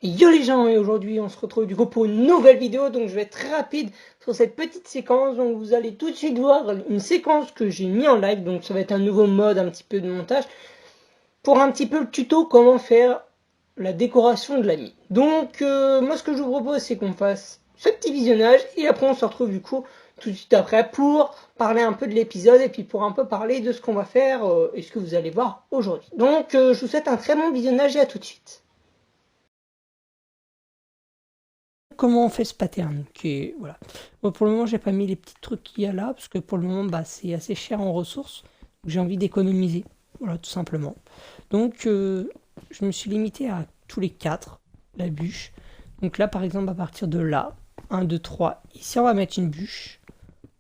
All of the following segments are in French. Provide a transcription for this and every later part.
Yo les gens, et aujourd'hui on se retrouve du coup pour une nouvelle vidéo, donc je vais être rapide sur cette petite séquence. Donc vous allez tout de suite voir une séquence que j'ai mis en live, donc ça va être un nouveau mode un petit peu de montage pour un petit peu le tuto comment faire la décoration de la mine. Donc moi ce que je vous propose c'est qu'on fasse ce petit visionnage et après on se retrouve du coup tout de suite après pour parler un peu de l'épisode et puis pour un peu parler de ce qu'on va faire et ce que vous allez voir aujourd'hui. Donc je vous souhaite un très bon visionnage et à tout de suite. Comment on fait ce pattern qui est, voilà. Bon, pour le moment j'ai pas mis les petits trucs qu'il y a là parce que pour le moment c'est assez cher en ressources, j'ai envie d'économiser, voilà, tout simplement. Donc je me suis limité à tous les 4 la bûche. Donc là par exemple à partir de là 1 2 3, ici on va mettre une bûche,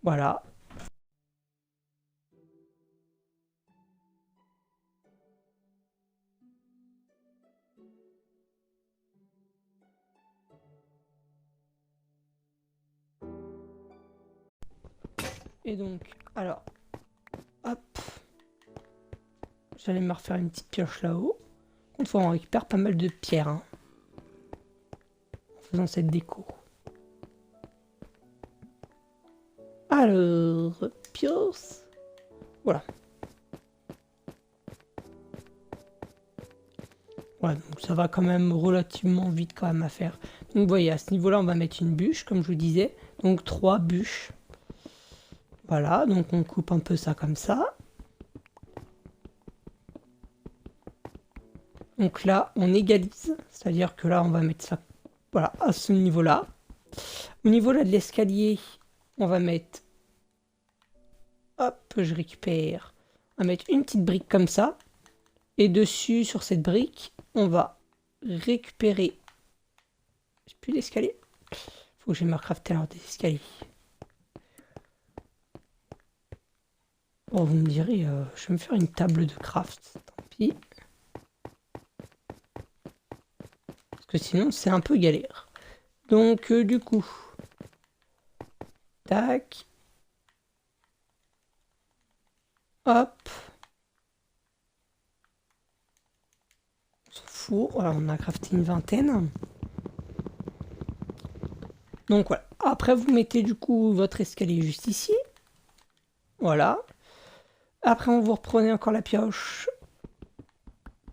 voilà. Et donc alors hop, j'allais me refaire une petite pioche là-haut. Une fois on récupère pas mal de pierres hein, en faisant cette déco. Alors, pioche, voilà. Ouais, donc ça va quand même relativement vite quand même à faire. Donc vous voyez, à ce niveau-là, on va mettre une bûche, comme je vous disais. Donc 3 bûches. Voilà, donc on coupe un peu ça comme ça. Donc là, on égalise. C'est-à-dire que là, on va mettre ça, voilà, à ce niveau-là. Au niveau là de l'escalier, on va mettre... Hop, je récupère. On va mettre une petite brique comme ça. Et dessus, sur cette brique, on va récupérer... J'ai plus d'escalier. Faut que je me crafter alors des escaliers. Bon, vous me direz, je vais me faire une table de craft. Tant pis. Parce que sinon, c'est un peu galère. Donc, du coup... Tac. Hop. On s'en fout. Voilà, on a crafté une vingtaine. Donc, voilà. Après, vous mettez du coup votre escalier juste ici. Voilà. Après, on vous reprenez encore la pioche.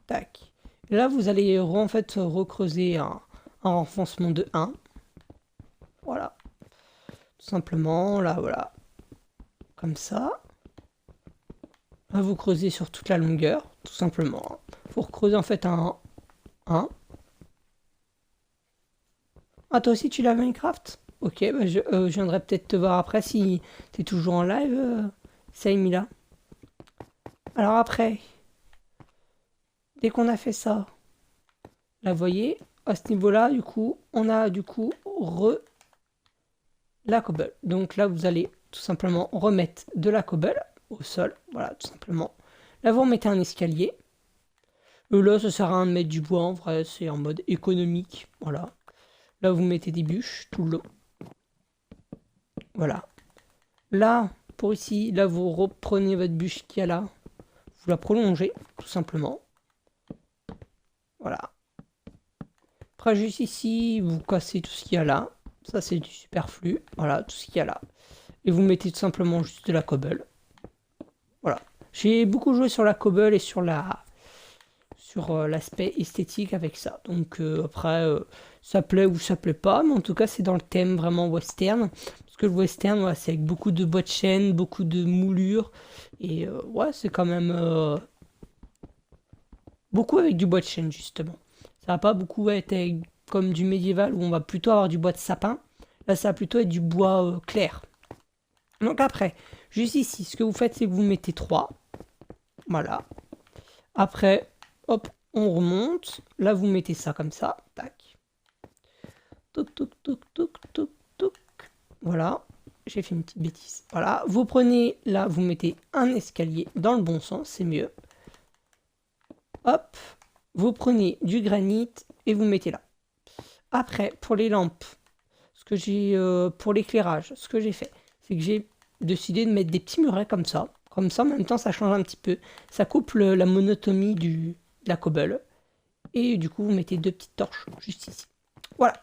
Tac. Et là, vous allez en fait recreuser un renfoncement de 1. Voilà. Tout simplement, là, voilà. Comme ça. Là, vous creusez sur toute la longueur, tout simplement. Vous recreusez en fait un 1. Ah, toi aussi, tu l'as Minecraft? Ok, bah je viendrai peut-être te voir après si t'es toujours en live, Saimila. Alors après, dès qu'on a fait ça, là, vous voyez, à ce niveau-là, du coup, on a du coup la cobble. Donc là, vous allez tout simplement remettre de la cobble au sol, voilà, tout simplement. Là, vous remettez un escalier. Là, ça sert à rien de mettre du bois, en vrai, c'est en mode économique, voilà. Là, vous mettez des bûches tout le long. Voilà. Là, pour ici, là, vous reprenez votre bûche qui est là. Vous la prolongez, tout simplement. Voilà. Après, juste ici, vous cassez tout ce qu'il y a là. Ça, c'est du superflu. Voilà, tout ce qu'il y a là. Et vous mettez tout simplement juste de la cobble. Voilà. J'ai beaucoup joué sur la cobble et sur l'aspect esthétique avec ça. Donc après, ça plaît ou ça plaît pas, mais en tout cas, c'est dans le thème vraiment western. Parce que le western, ouais, c'est avec beaucoup de bois de chêne, beaucoup de moulures. Et ouais, c'est quand même beaucoup avec du bois de chêne, justement. Ça va pas beaucoup être comme du médiéval où on va plutôt avoir du bois de sapin. Là, ça va plutôt être du bois clair. Donc après, juste ici, ce que vous faites, c'est que vous mettez 3. Voilà. Après, hop, on remonte. Là, vous mettez ça comme ça. Tac. Toc, toc, toc, toc, toc, toc. Voilà. J'ai fait une petite bêtise. Voilà. Vous prenez, là, vous mettez un escalier dans le bon sens. C'est mieux. Hop. Vous prenez du granit et vous mettez là. Après, pour les lampes, ce que j'ai, pour l'éclairage, ce que j'ai fait, c'est que j'ai décidé de mettre des petits murets comme ça. Comme ça, en même temps, ça change un petit peu. Ça coupe la monotonie de la cobble. Et du coup, vous mettez 2 petites torches juste ici. Voilà.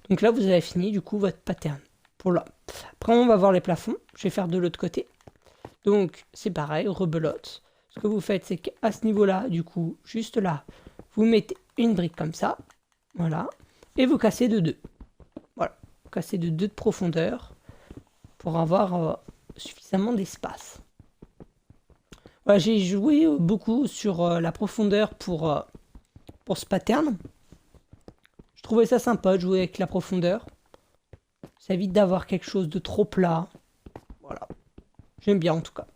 Donc là, vous avez fini du coup votre pattern. Pour là. Après, on va voir les plafonds. Je vais faire de l'autre côté. Donc, c'est pareil, rebelote. Ce que vous faites, c'est qu'à ce niveau-là, du coup, juste là, vous mettez une brique comme ça. Voilà. Et vous cassez de 2. Voilà. Vous cassez de 2 de profondeur pour avoir suffisamment d'espace. Voilà, j'ai joué beaucoup sur la profondeur pour ce pattern. Je trouvais ça sympa de jouer avec la profondeur. Ça évite d'avoir quelque chose de trop plat. Voilà. J'aime bien en tout cas.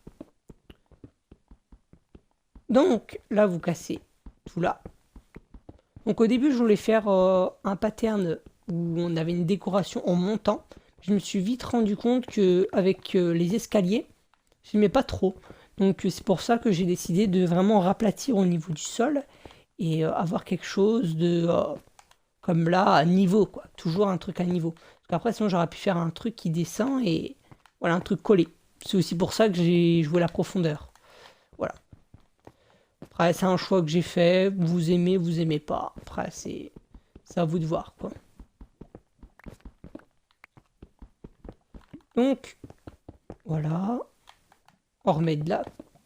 Donc là, vous cassez tout là. Donc au début, je voulais faire un pattern où on avait une décoration en montant. Je me suis vite rendu compte que avec les escaliers, je n'aimais pas trop. Donc c'est pour ça que j'ai décidé de vraiment raplatir au niveau du sol et avoir quelque chose de comme là à niveau quoi. Toujours un truc à niveau. Parce qu'après sinon j'aurais pu faire un truc qui descend et voilà un truc collé. C'est aussi pour ça que j'ai joué la profondeur. Voilà. Après c'est un choix que j'ai fait. Vous aimez pas. Après c'est à vous de voir quoi. Donc voilà. On remet de là,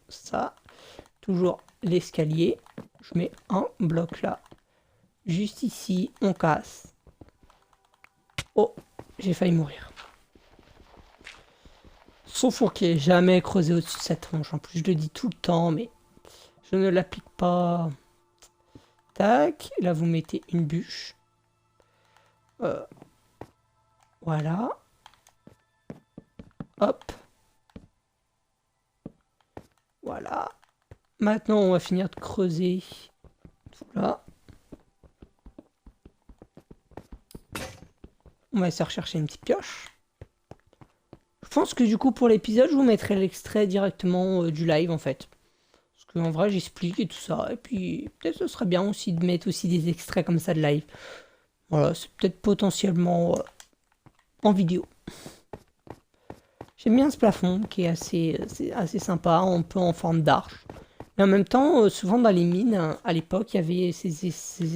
ça, toujours l'escalier, je mets un bloc là, juste ici, on casse. Oh, j'ai failli mourir. Sauf qu'il n'est jamais creusé au-dessus de cette tronche, en plus je le dis tout le temps, mais je ne l'applique pas. Tac, là vous mettez une bûche. Voilà. Hop. Voilà. Maintenant, on va finir de creuser tout là. On va essayer de rechercher une petite pioche. Je pense que du coup, pour l'épisode, je vous mettrai l'extrait directement du live, en fait. Parce qu'en vrai, j'explique et tout ça. Et puis, peut-être ce serait bien aussi de mettre aussi des extraits comme ça de live. Voilà, c'est peut-être potentiellement en vidéo. J'aime bien ce plafond qui est assez sympa, un peu en forme d'arche. Mais en même temps, souvent dans les mines, à l'époque, il y avait ces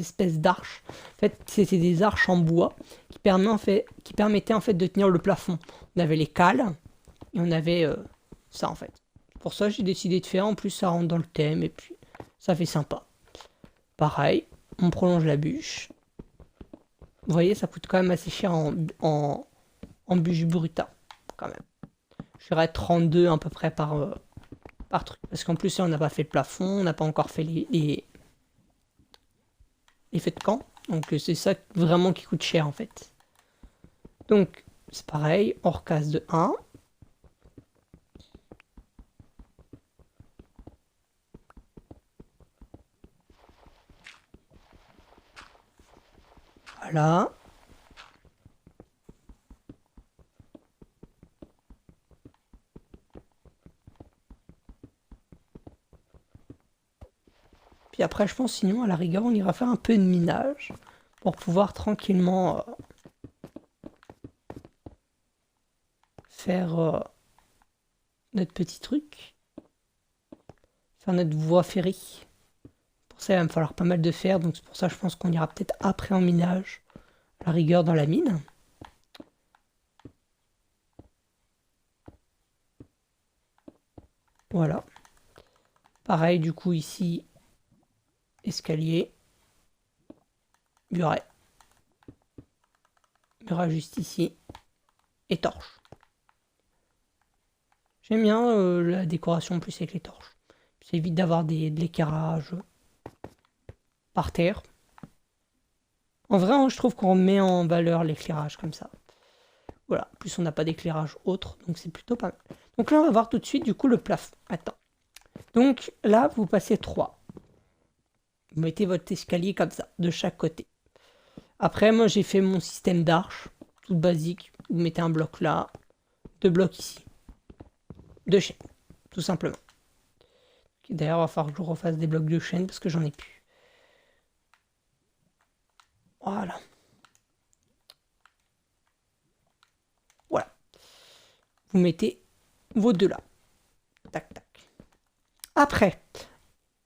espèces d'arches. En fait, c'était des arches en bois qui permettaient en fait de tenir le plafond. On avait les cales et on avait ça en fait. Pour ça, j'ai décidé de faire. En plus, ça rentre dans le thème et puis ça fait sympa. Pareil, on prolonge la bûche. Vous voyez, ça coûte quand même assez cher en bûche bruta, quand même. Je dirais 32 à peu près par truc. Parce qu'en plus, on n'a pas fait le plafond, on n'a pas encore fait les feux de camp. Donc c'est ça vraiment qui coûte cher en fait. Donc c'est pareil, on recasse de 1. Voilà. Puis après, je pense sinon, à la rigueur, on ira faire un peu de minage pour pouvoir tranquillement faire notre petit truc. Faire notre voie ferrée. Pour ça, il va me falloir pas mal de fer, donc c'est pour ça je pense qu'on ira peut-être après en minage, à la rigueur dans la mine. Voilà. Pareil, du coup, ici, escalier. Muret. Muret juste ici. Et torche. J'aime bien la décoration en plus avec les torches. Ça évite d'avoir de l'éclairage par terre. En vrai, je trouve qu'on met en valeur l'éclairage comme ça. Voilà, en plus on n'a pas d'éclairage autre, donc c'est plutôt pas mal. Donc là, on va voir tout de suite du coup le plafond. Attends. Donc là, vous passez 3. Vous mettez votre escalier comme ça, de chaque côté. Après, moi j'ai fait mon système d'arche, tout basique. Vous mettez un bloc là, 2 blocs ici. 2 chaînes, tout simplement. D'ailleurs, il va falloir que je refasse des blocs de chaîne parce que j'en ai plus. Voilà. Voilà. Vous mettez vos 2 là. Tac, tac. Après,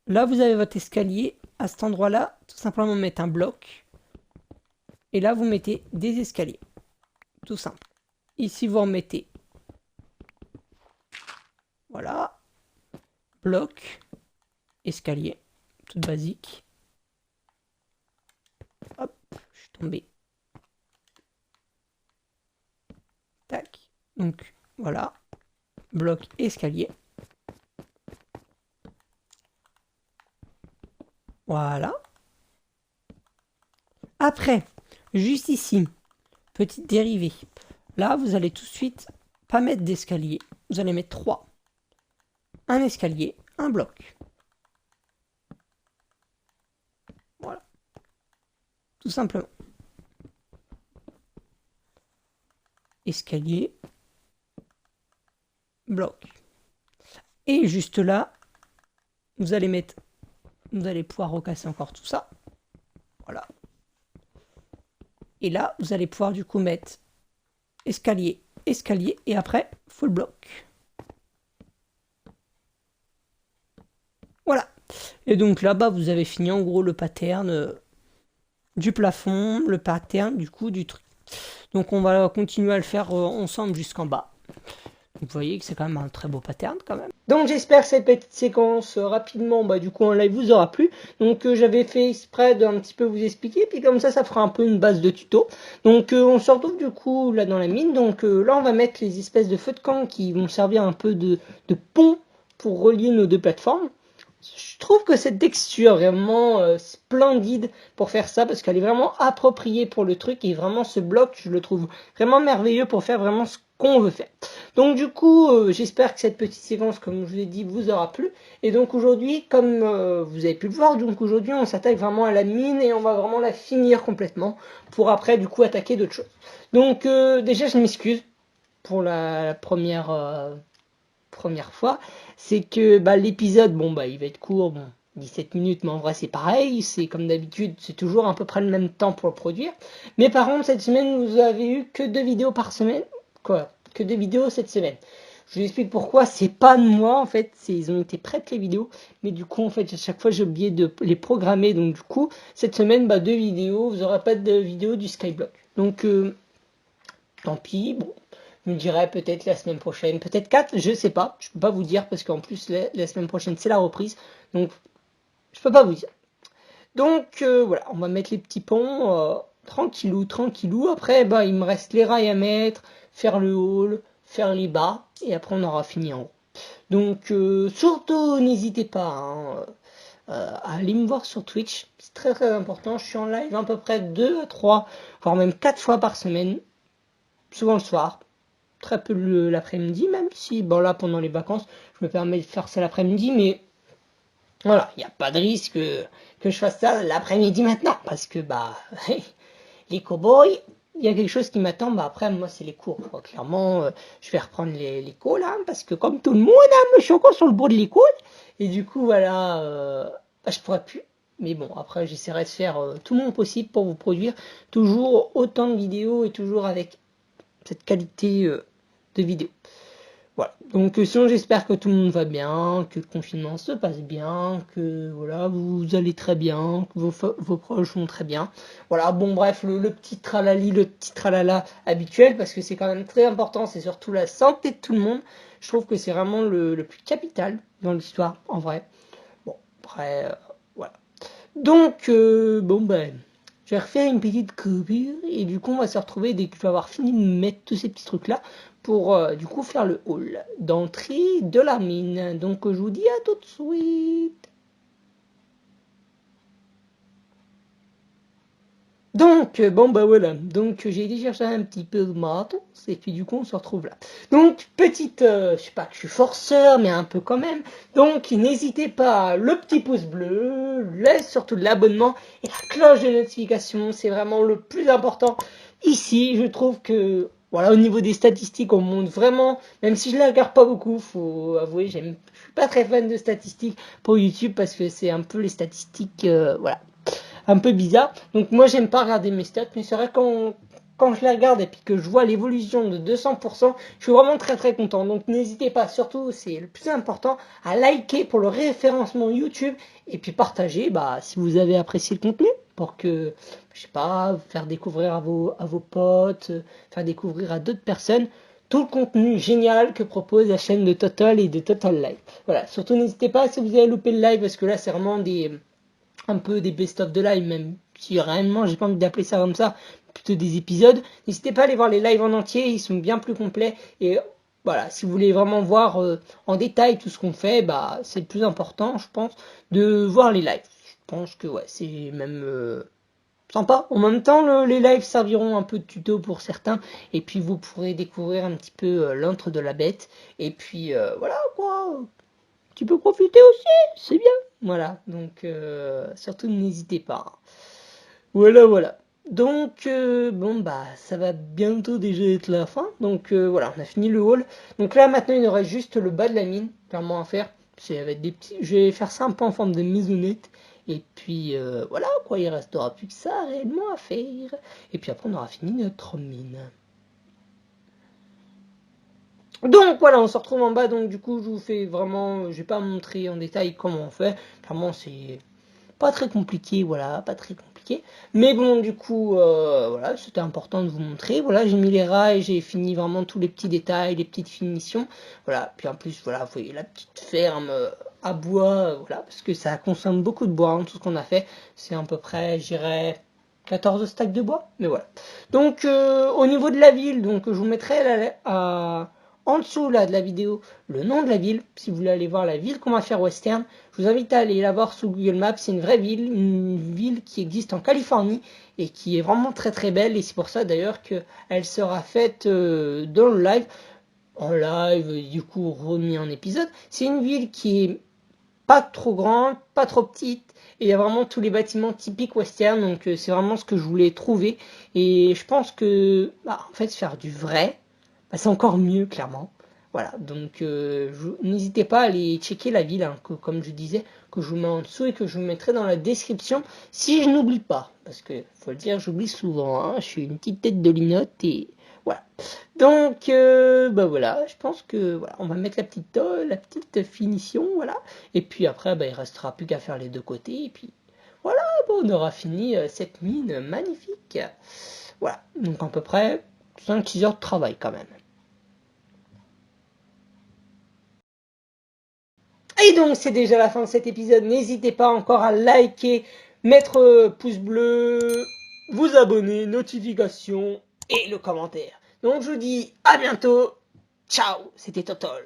là, vous avez votre escalier à cet endroit-là, tout simplement mettre un bloc. Et là, vous mettez des escaliers. Tout simple. Ici, vous remettez. Voilà. Bloc. Escalier. Tout basique. Hop, je suis tombé. Tac. Donc, voilà. Bloc, escalier. Voilà. Après, juste ici, petite dérivée. Là, vous allez tout de suite pas mettre d'escalier. Vous allez mettre 3. Un escalier, un bloc. Voilà. Tout simplement. Escalier, bloc. Et juste là, vous allez pouvoir recasser encore tout ça. Voilà. Et là, vous allez pouvoir du coup mettre escalier, escalier, et après, full bloc. Voilà. Et donc là-bas, vous avez fini en gros le pattern du plafond, le pattern du coup du truc. Donc on va continuer à le faire ensemble jusqu'en bas. Vous voyez que c'est quand même un très beau pattern quand même. Donc j'espère que cette petite séquence rapidement, du coup en live vous aura plu. Donc j'avais fait exprès d'un petit peu vous expliquer, puis comme ça fera un peu une base de tuto. Donc on se retrouve du coup là dans la mine. Donc là on va mettre les espèces de feux de camp qui vont servir un peu de pont pour relier nos deux plateformes. Je trouve que cette texture est vraiment splendide pour faire ça, parce qu'elle est vraiment appropriée pour le truc, et vraiment ce bloc, je le trouve vraiment merveilleux pour faire vraiment ce qu'on veut faire. Donc du coup, j'espère que cette petite séquence, comme je vous l'ai dit, vous aura plu. Et donc aujourd'hui, comme vous avez pu le voir, donc aujourd'hui on s'attaque vraiment à la mine, et on va vraiment la finir complètement, pour après du coup attaquer d'autres choses. Donc déjà je m'excuse pour la première fois, c'est que l'épisode, il va être court, 17 minutes, mais en vrai c'est pareil, c'est comme d'habitude, c'est toujours à peu près le même temps pour le produire. Mais par contre, cette semaine, vous avez eu que 2 vidéos par semaine, que 2 vidéos cette semaine. Je vous explique pourquoi, c'est pas de moi en fait, ils ont été prêtes les vidéos, mais du coup en fait à chaque fois j'ai oublié de les programmer, donc du coup cette semaine 2 vidéos, vous n'aurez pas de vidéo du Skyblock. Donc tant pis, bon. Je me dirais peut-être la semaine prochaine, peut-être 4, je sais pas, je peux pas vous dire, parce qu'en plus la semaine prochaine c'est la reprise, donc je peux pas vous dire. Donc voilà, on va mettre les petits ponts tranquillou, tranquillou. Après il me reste les rails à mettre, faire le haul, faire les bas, et après on aura fini en haut. Donc surtout n'hésitez pas à aller me voir sur Twitch, c'est très très important. Je suis en live à peu près 2 à 3, voire même 4 fois par semaine, souvent le soir. Très peu l'après-midi, même si là pendant les vacances je me permets de faire ça l'après-midi, mais voilà, il n'y a pas de risque que je fasse ça l'après-midi maintenant, parce que les cow-boys, il y a quelque chose qui m'attend. Après moi c'est les cours, clairement je vais reprendre l'école parce que comme tout le monde, je suis encore sur le bord de l'école, et du coup voilà, je pourrais plus. Mais bon, après j'essaierai de faire tout mon possible pour vous produire toujours autant de vidéos, et toujours avec cette qualité de vidéo. Voilà. Donc sinon j'espère que tout le monde va bien, que le confinement se passe bien, que voilà, vous allez très bien, que vos proches vont très bien. Voilà, bon bref, le petit tralali, le petit tralala habituel, parce que c'est quand même très important, c'est surtout la santé de tout le monde. Je trouve que c'est vraiment le plus capital dans l'histoire, en vrai. Bon, après, voilà. Donc, je vais refaire une petite coupure, et du coup on va se retrouver dès que je vais avoir fini de mettre tous ces petits trucs là pour du coup faire le haul d'entrée de la mine. Donc je vous dis à tout de suite. Donc voilà, donc j'ai été chercher un petit peu de matos, et puis du coup on se retrouve là. Donc petite, je sais pas que je suis forceur, mais un peu quand même. Donc n'hésitez pas, le petit pouce bleu, laisse surtout l'abonnement et la cloche de notification, c'est vraiment le plus important. Ici je trouve que voilà, au niveau des statistiques on monte vraiment, même si je les regarde pas beaucoup, faut avouer, je suis pas très fan de statistiques pour YouTube, parce que c'est un peu les statistiques, voilà, un peu bizarre. Donc moi j'aime pas regarder mes stats, mais c'est vrai quand quand je les regarde et puis que je vois l'évolution de 200%, je suis vraiment très très content. Donc n'hésitez pas, surtout c'est le plus important, à liker pour le référencement YouTube et puis partager si vous avez apprécié le contenu pour que, je sais pas, faire découvrir à vos potes, faire découvrir à d'autres personnes tout le contenu génial que propose la chaîne de Total et de Total Live. Voilà, surtout n'hésitez pas si vous avez loupé le live parce que là c'est vraiment un peu des best-of de live, même si réellement j'ai pas envie d'appeler ça comme ça, plutôt des épisodes. N'hésitez pas à aller voir les lives en entier, ils sont bien plus complets. Et voilà, si vous voulez vraiment voir en détail tout ce qu'on fait, c'est le plus important, je pense, de voir les lives. Je pense que ouais, c'est même sympa. En même temps, les lives serviront un peu de tuto pour certains, et puis vous pourrez découvrir un petit peu l'antre de la bête. Et puis voilà quoi, tu peux profiter aussi, c'est bien. Voilà, donc surtout n'hésitez pas. Voilà, voilà. Donc ça va bientôt déjà être la fin. Donc voilà, on a fini le haul. Donc là maintenant il nous reste juste le bas de la mine, clairement à faire. C'est avec des petits. Je vais faire ça un peu en forme de maisonnette. Et puis voilà quoi, il restera plus que ça réellement à faire. Et puis après on aura fini notre mine. Donc voilà, on se retrouve en bas. Donc du coup je vous fais vraiment, je vais pas montrer en détail comment on fait. Clairement c'est pas très compliqué, voilà, pas très compliqué. Mais bon, du coup, voilà, c'était important de vous montrer. Voilà, j'ai mis les rails, j'ai fini vraiment tous les petits détails, les petites finitions. Voilà, puis en plus, voilà, vous voyez la petite ferme à bois, voilà, parce que ça consomme beaucoup de bois, hein, tout ce qu'on a fait. C'est à peu près, je dirais, 14 stacks de bois, mais voilà. Donc, au niveau de la ville, donc je vous mettrai en dessous là de la vidéo le nom de la ville, si vous voulez aller voir la ville qu'on va faire western. Je vous invite à aller la voir sous Google Maps, c'est une vraie ville, une ville qui existe en Californie et qui est vraiment très très belle, et c'est pour ça d'ailleurs qu'elle sera faite dans le live, en live, du coup remis en épisode. C'est une ville qui est pas trop grande, pas trop petite, et il y a vraiment tous les bâtiments typiques western, donc c'est vraiment ce que je voulais trouver, et je pense que en fait faire du vrai, c'est encore mieux clairement. Voilà, donc n'hésitez pas à aller checker la ville, hein, comme je disais, que je vous mets en dessous et que je vous mettrai dans la description si je n'oublie pas, parce que faut le dire, j'oublie souvent, hein, je suis une petite tête de linotte et voilà. Donc voilà, je pense que voilà, on va mettre la petite finition, voilà, et puis après il restera plus qu'à faire les deux côtés et puis voilà, on aura fini cette mine magnifique. Voilà, donc à peu près 5-6 heures de travail quand même. Et donc c'est déjà la fin de cet épisode. N'hésitez pas encore à liker, mettre pouce bleu, vous abonner, notification et le commentaire. Donc je vous dis à bientôt. Ciao, c'était Totol.